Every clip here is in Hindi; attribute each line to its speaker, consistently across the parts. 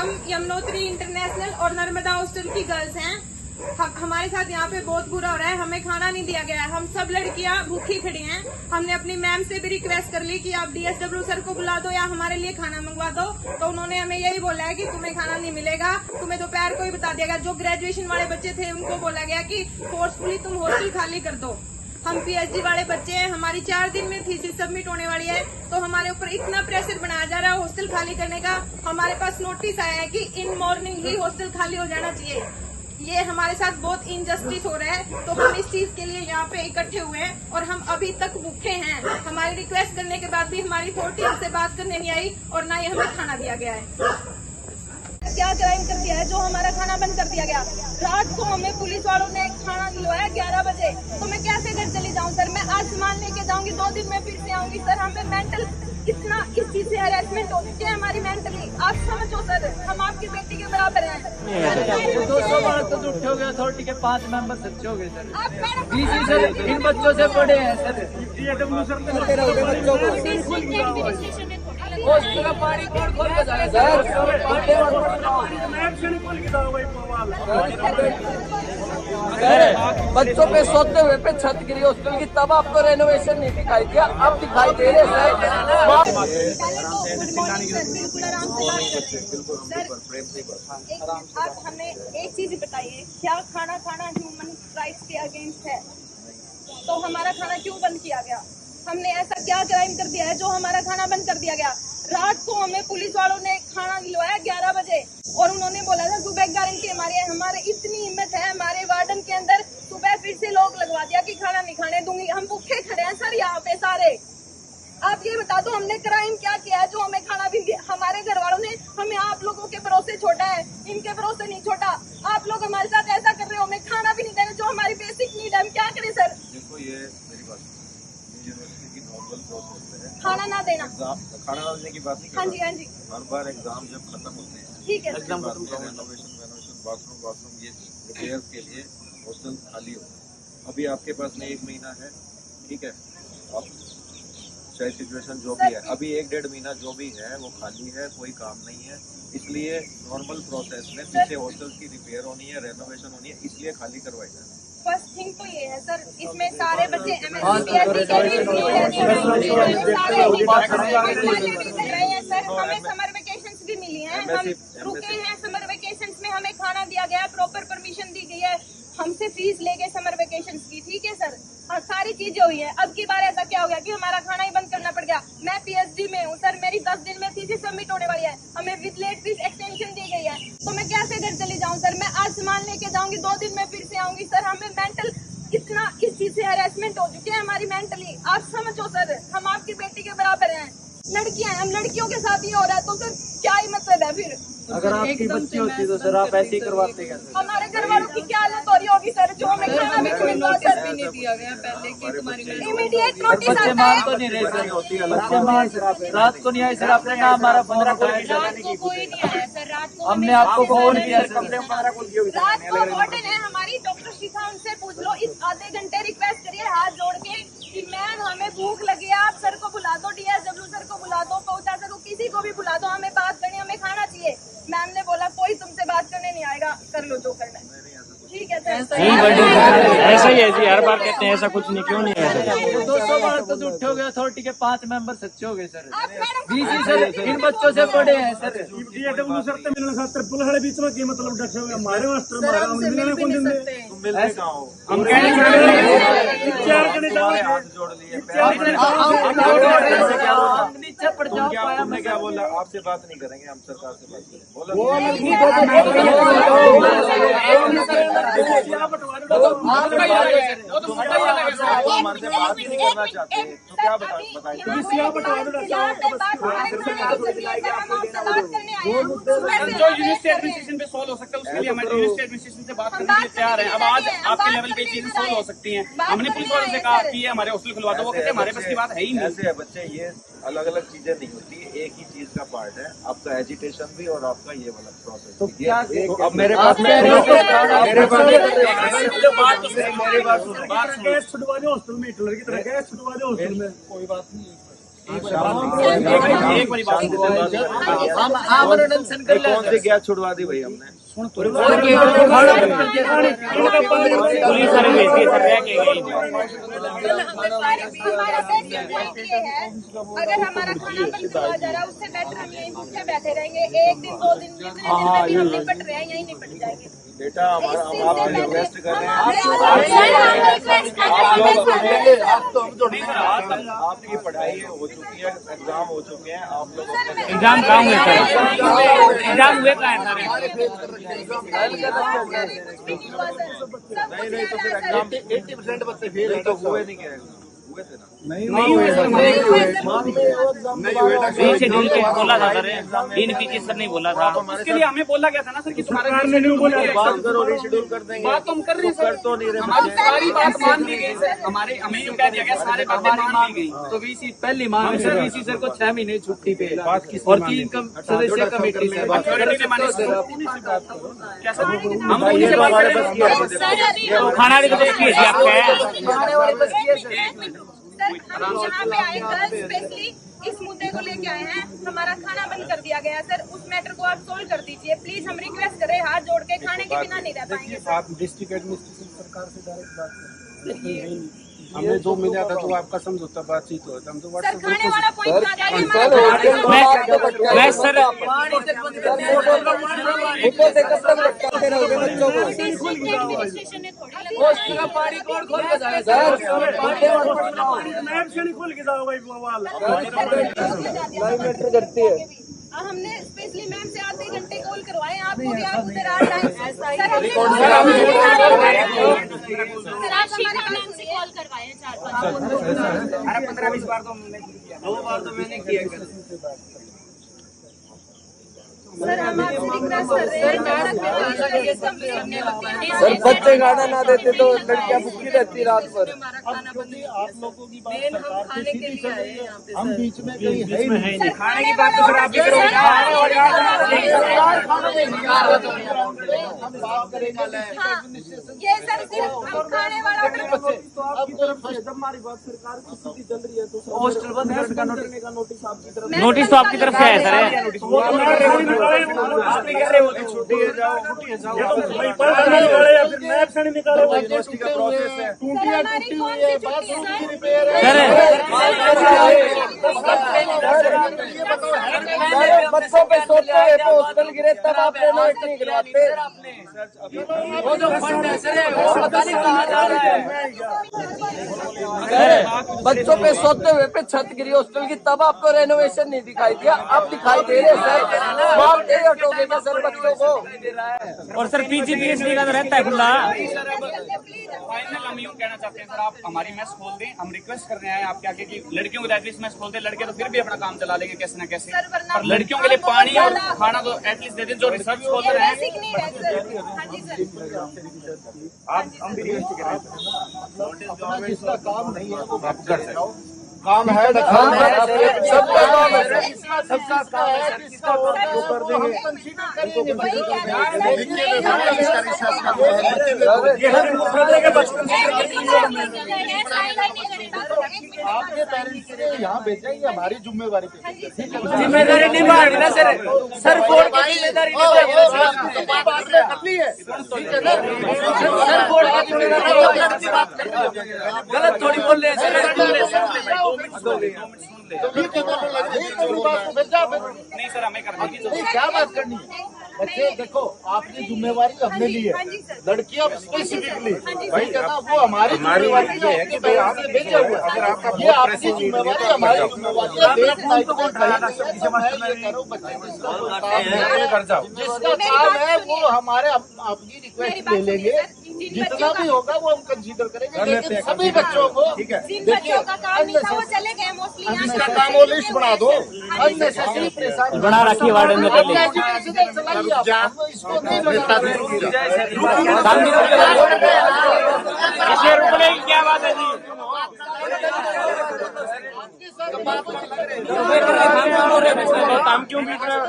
Speaker 1: हम यमुनोत्री इंटरनेशनल और नर्मदा हॉस्टल की गर्ल्स हैं। हमारे साथ यहाँ पे बहुत बुरा हो रहा है, हमें खाना नहीं दिया गया है। हम सब लड़कियाँ भूखी खड़ी हैं। हमने अपनी मैम से भी रिक्वेस्ट कर ली कि आप DSW सर को बुला दो या हमारे लिए खाना मंगवा दो, तो उन्होंने हमें यही बोला है कि तुम्हें खाना नहीं मिलेगा, तुम्हें दोपहर को ही बता दिया गया। जो ग्रेजुएशन वाले बच्चे थे उनको बोला गया कि फोर्सफुली तुम हॉस्टल खाली कर दो। हम PhD वाले बच्चे हैं, हमारी 4 दिन में थीसिस सबमिट होने वाली है, तो हमारे ऊपर इतना प्रेशर बनाया जा रहा है हॉस्टल खाली करने का। हमारे पास नोटिस आया है कि इन मॉर्निंग ही हॉस्टल खाली हो जाना चाहिए। ये हमारे साथ बहुत इनजस्टिस हो रहा है, तो हम इस चीज के लिए यहाँ पे इकट्ठे हुए हैं और हम अभी तक भूखे हैं। हमारी रिक्वेस्ट करने के बाद भी हमारी अथॉरिटी हमसे बात करने नहीं आई और ना ही हमें खाना दिया गया है। क्या क्राइम कर दिया है जो हमारा खाना बंद कर दिया गया? रात को हमें पुलिस वालों ने खाना दिलवाया 11 बजे, तो मैं कैसे घर चली जाऊँ सर? मैं आज सामान लेके जाऊंगी, 2 दिन में फिर से आऊंगी सर। हमें मेंटल इतना इस चीज से हरेसमेंट हो चुकी है हमारी मेंटली। आप समझो सर, हम आपकी बेटी के बराबर हैं।
Speaker 2: 200 बार तो उठे हो गए, अथॉरिटी के 5 मेंबर सच्चे हो गए सर। डीसी सर इन बच्चों से बड़े हैं सर। का पानी कौन खोल के जाए सर? बच्चों पे सोते हुए पे छत गिरी हॉस्टल की, तब आपको रेनोवेशन नहीं दिखाई दिया, अब दिखाई दे रहे हैं।
Speaker 1: आप हमें एक चीज बताइए, क्या खाना खाना ह्यूमन राइट्स के अगेंस्ट है? तो हमारा खाना क्यों बंद किया गया? हमने ऐसा क्या क्राइम कर दिया है जो हमारा खाना बंद कर दिया गया? रात को हमें पुलिस वालों ने खाना दिलवाया 11 बजे और उन्होंने बोला था सुबह गारंटी हमारे इतनी हिम्मत है हमारे वार्डन के अंदर, सुबह फिर से लोग लगवा दिया कि खाना नहीं खाने दूंगी। हम भूखे खड़े हैं सर यहाँ पे सारे। आप ये बता दो हमने क्राइम क्या किया है जो हमें खाना भी दिया? हमारे घर वालों ने हमें आप लोगों के भरोसे छोड़ा है, इनके भरोसे नहीं छोड़ा। आप लोग हमारे साथ ऐसा कर रहे हो, हमें खाना भी नहीं दे रहे जो हमारी बेसिक नीड है। हम क्या करें सर?
Speaker 3: देखो ये मेरी बात, यूनिवर्सिटी की नॉर्मल प्रोसेस है
Speaker 1: खाना ना देना,
Speaker 3: खाना ना देने की बात नहीं।
Speaker 1: हाँ जी हाँ जी,
Speaker 3: हर बार एग्जाम जब खत्म होते हैं,
Speaker 1: ठीक है,
Speaker 3: रेनोवेशन बाथरूम ये रिपेयर के लिए हॉस्टल खाली हो। अभी आपके पास में 1 महीना है, ठीक है, आप चाहे सिचुएशन जो भी है, अभी 1-1.5 महीना जो भी है वो खाली है, कोई काम नहीं है। इसलिए नॉर्मल प्रोसेस में पीछे हॉस्टल की रिपेयर होनी है, रेनोवेशन होनी है, इसलिए खाली करवाई जाए।
Speaker 1: फर्स्ट थिंग तो ये है सर, इसमें सारे बच्चे सर, हमें समर वेकेशंस भी मिली हैं, हम रुके हैं समर वेकेशंस में, हमें खाना दिया गया, प्रॉपर परमिशन दी गई है, हमसे फीस ले गए समर वेकेशंस की, ठीक है सर, और सारी चीजें हुई है। अब की बार ऐसा क्या हो गया कि हमारा खाना ही बंद करना पड़ गया? मैं PhD में हूँ सर, मेरी 10 दिन में थीसिस सबमिट होने वाली है, हमें विद लेट फीस एक्सटेंशन दी गई है, तो मैं कैसे घर चली जाऊँ सर? मैं आज सामान लेके जाऊंगी, 2 दिन में फिर से आऊंगी सर। हमें मेंटल इतना इस चीज से हरेसमेंट हो चुकी है हमारी मेंटली। आप समझो सर, हम आपकी बेटी के बराबर हैं, लड़कियां हैं, हम लड़कियों के साथ ही हो रहा है, तो सर क्या ही मतलब है फिर?
Speaker 2: अगर आपकी बच्ची होती तो सर आप ऐसे ही करवाते क्या?
Speaker 1: हमारे घर वालों की क्या हालत हो रही होगी सर, जो हमें खाना भी
Speaker 4: नहीं दिया गया पहले की तुम्हारी
Speaker 1: इमीडिएट नोटिस
Speaker 2: बच्चे
Speaker 1: आता
Speaker 2: मान
Speaker 1: है।
Speaker 2: तो नहीं रहे सर, बच्चे मान रात को नहीं आए सर, आपने ना हमारा 15
Speaker 4: रात को कोई नहीं आया सर, रात को
Speaker 2: हमने आपको फोन किया सर।
Speaker 1: रात को वार्डन है हमारी डॉक्टर शिखा, उनसे पूछ लो, इस आधे घंटे रिक्वेस्ट करिए हाथ जोड़ के कि मैम हमें भूख लगी है, आप सर को बुला दो, DSW सर को बुला दो, पहुंचा सर को, किसी को भी बुला दो, हमें बात करनी, हमें खाना चाहिए। मैम ने बोला कोई तुमसे बात करने नहीं आएगा, कर लो जो करना है, ठीक है सर।
Speaker 5: ऐसा ही है जी, हर बार कहते हैं ऐसा कुछ नहीं, क्यों नहीं है?
Speaker 2: 200 बार तो उठे हो गए, अथॉरिटी के 5 मेंबर सच्चे हो गए सर। डीसी सर इन बच्चों से बड़े हैं सर।
Speaker 6: DSW सर तो मिलने खातर पुलिस वाले बीच में की मतलब डटे हुए हमारे वास्ते
Speaker 3: मिलते कहाँ हो?
Speaker 6: हम
Speaker 3: हाथ जोड़ लिए,
Speaker 2: नीचे पड़ जाओ।
Speaker 3: तुमने क्या बोला? आपसे बात नहीं करेंगे, हम सरकार से बात करेंगे बोला। हमारे से बात ही नहीं करना चाहते तो क्या बताइए?
Speaker 5: जो यूनिवर्सिटी एडमिनिस्ट्रेशन पे सॉल्व हो सकता है उसके लिए हमारे यूनिवर्सिटी एडमिनिस्ट्रेशन से बात करने के लिए तैयार है। अब आज आपके लेवल पे चीजें सॉल्व हो सकती हैं। हमने पुलिस वालों से कहा कि हमारे हॉस्टल खुलवा दो, वो कहते हमारे पास की बात है ही नहीं।
Speaker 3: ऐसे है बच्चे, ये अलग अलग चीजें नहीं होती, एक ही चीज का पार्ट है, आपका एजुकेशन भी और आपका ये वाला प्रोसेस। तो क्या अब मेरे पास
Speaker 6: गैस छुड़वा दो हॉस्टल में, हिटलर की तरह गैस छुड़वा दो हॉस्टल में,
Speaker 3: कोई बात नहीं,
Speaker 5: एक बारी बात
Speaker 2: हम अनशन कर
Speaker 3: कौन सी गैस छुड़वा दी भाई हमने?
Speaker 5: पुलिस वाले भेजती है सर, रह के गई।
Speaker 1: हमारा बेस्ट पॉइंट ये है, अगर हमारा खाना बंद करवा जा रहा है उससे बेटर हम यहीं भूखे बैठे रहेंगे। एक दिन 2 दिन जितने दिन में भी हम निपट रहे हैं यहीं निपट जाएंगे।
Speaker 3: बेटा हमारा आप रिक्वेस्ट कर रहे हैं, आपकी पढ़ाई हो चुकी है, एग्जाम हो चुके हैं, आप लोग
Speaker 5: एग्जाम कहाँ हुए सर? एग्जाम हुए कहाँ है सर?
Speaker 3: नहीं तो फिर एग्जाम 80% बच्चे फेल तो हुए नहीं क्या? हुए थे ना?
Speaker 5: नहीं हुए सर, नहीं हुए शेड्यूल के बोला था सर, इन पीछे सर नहीं बोला था। उसके लिए हमें बोला गया था ना सर कि तुम्हारा
Speaker 3: बात करो, रिशेड्यूल कर देंगे।
Speaker 5: बात तो हम कर रहे हैं सर,
Speaker 3: कर तो नहीं रहे
Speaker 5: हमारी सारी बात मान ली गई सर, हमारे हमें यूँ कह दिया गया सारे बातें मान ली गई।
Speaker 2: तो वीसी पहली मांग सर, वीसी सर को 6 महीने छुट्टी पे और 3 सदस्य कमेटी से बात
Speaker 5: क्या सर? हम
Speaker 3: ये
Speaker 5: उन्हीं से
Speaker 3: तो
Speaker 5: बात
Speaker 3: हमारे
Speaker 5: कर
Speaker 3: बस
Speaker 5: रहे
Speaker 3: की है।
Speaker 5: हैं। खाना वाले को तो किए थे आपका
Speaker 1: सर हम यहाँ पे आए गर्ल्स स्पेशली इस मुद्दे को लेके आए हैं। हमारा खाना बंद कर दिया गया है सर, उस मैटर को आप सोल्व कर दीजिए प्लीज। हम रिक्वेस्ट करें, हाथ जोड़ के, खाने के बिना नहीं रह पाएंगे सर।
Speaker 6: आप डिस्ट्रिक्ट एडमिनिस्ट्रेशन सरकार से डायरेक्ट बात करें। हमें जो मिला था तो आपका समझौता बातचीत हुआ था, हम तो
Speaker 1: सर खाने वाला पॉइंट कहाँ जाएगा?
Speaker 5: मैं सर
Speaker 1: एडमिनिस्ट्रेशन ने थोड़ी
Speaker 2: पानी कौन खोल के जाएगा
Speaker 6: मैप से नहीं खुल के जाओ भाई बवाल।
Speaker 1: हमने स्पेशली मैम से आधे घंटे कॉल करवाए आपको कि आप उधर आ जाएं। सर आप हमारे मैम से कॉल करवाए 4-5
Speaker 5: 15-20 बार तो हमने किया।
Speaker 2: 2 बार तो मैंने किया।
Speaker 1: सर हम आपसे रिक्वेस्ट कर रहे हैं।
Speaker 2: सर बच्चे खाना ना देते तो लड़कियां भूखी रहती रात भर।
Speaker 6: आप लोगों की बात
Speaker 4: खाने के लिए आए हैं यहाँ पे
Speaker 6: हम बीच में कहीं है ही नहीं।
Speaker 5: खाने की बात तो सर आप भी करोगे।
Speaker 6: हम बात करेंगे
Speaker 1: ये सर सिर्फ हम खाने वाला ऑर्डर
Speaker 6: आपकी तरफ से जब हमारी बात सरकार की स्थिति चल रही है तो
Speaker 2: हॉस्टल बंद करने का
Speaker 6: नोटिस आपकी तरफ
Speaker 5: नोटिस तो आपकी तरफ से है सर।
Speaker 6: आप नहीं कह रहे हो छुट्टी है जाओ, छुट्टी है जाओ। भाई पढ़ निकाले या फिर मैप से नहीं निकाले।
Speaker 3: यूनिवर्सिटी का प्रोसेस है।
Speaker 6: टूटियां टूटी हुई है, बाथरूम की रिपेयर है।
Speaker 2: बच्चों पे सोते हुए तो हॉस्टल गिरे तब आप रेनोवेट नहीं करवाते। वो जो फंड है सर वो पता नहीं कहाँ जा रहा है। बच्चों पे सोते हुए पे छत गिरी हॉस्टल की तब आपको रेनोवेशन नहीं दिखाई दिया, अब दिखाई दे रहे सर। मारते ही हटोगे क्या सर बच्चों को?
Speaker 5: और सर PGPSD का तो रहता है खुला। फाइनल हम यूँ कहना चाहते हैं सर, आप हमारी मेस खोल दें। हम रिक्वेस्ट कर रहे हैं आपके आगे कि लड़कियों को एटलीस्ट मेस खोल दें। लड़के तो फिर भी अपना काम चला लेंगे कैसे न कैसे, पर लड़कियों के लिए पानी और खाना तो एटलीस्ट दे दें। जो रिसर्च खोल रहे हैं
Speaker 1: बेसिक नीड है सर। हाँ जी सर।
Speaker 3: हम भी रिक्वेस्ट कर रहे हैं।
Speaker 6: जिसका काम नहीं है वो बात कर सकते।
Speaker 3: काम है
Speaker 2: सबका काम है सर, सबका काम है सर, किसका
Speaker 6: वो कर देंगे।
Speaker 1: वही कह रहे
Speaker 6: आपके पेरेंट्स ने यहाँ भेजा ये हमारी जिम्मेवारी पे।
Speaker 2: जिम्मेदारी निभाएगी ना सर। सर बोर्ड की जिम्मेदारी निभाएगी। सर बोर्ड की जिम्मेदारी गलत थोड़ी बोल रहे हैं सर।
Speaker 5: नहीं सर हमें करना है।
Speaker 6: क्या बात करनी है? बच्चे देखो आपकी जिम्मेवारी हमने ली है, लड़कियां स्पेसिफिकली भाई कहना वो हमारी जिम्मेवारी है कि भाई आपने भेजा हुआ है। ये आपकी जिम्मेवारी हमारी जिम्मेवारी है। जिसका काम है वो हमारे अपनी रिक्वेस्ट ले लेंगे, जितना भी होगा वो हम कंसीडर करेंगे। लेकिन सभी बच्चों को
Speaker 1: जिन बच्चों का काम नहीं था वो चले गए मोस्टली।
Speaker 6: जिसका काम वो लिस्ट बना दो। अननेसेसरी परेशान
Speaker 5: बना रखी वार्डन ने पहले।
Speaker 6: इसको नहीं बनता
Speaker 5: इसे रुकने की क्या बात है जी? काम क्यों बीत रहा है?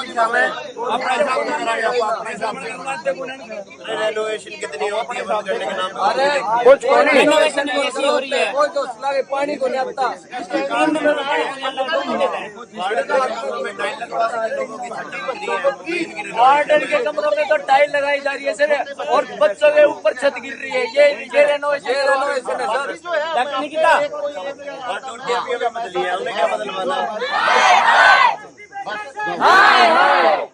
Speaker 3: चलो
Speaker 7: रेनोवेशन कितनी होती है बंद करने के नाम पे?
Speaker 2: अरे कुछ रिनोवेशन हो रही है, कोई तो लगे पानी को नहीं आता। गार्डन के कमरों में तो टाइल लगाई जा रही है सर, और बच्चों के ऊपर छत गिर रही है। ये रेनोवेशन है सर, तकनीकी का।
Speaker 7: बदली है, उन्हें क्या बदलवाना?
Speaker 2: हाय हाय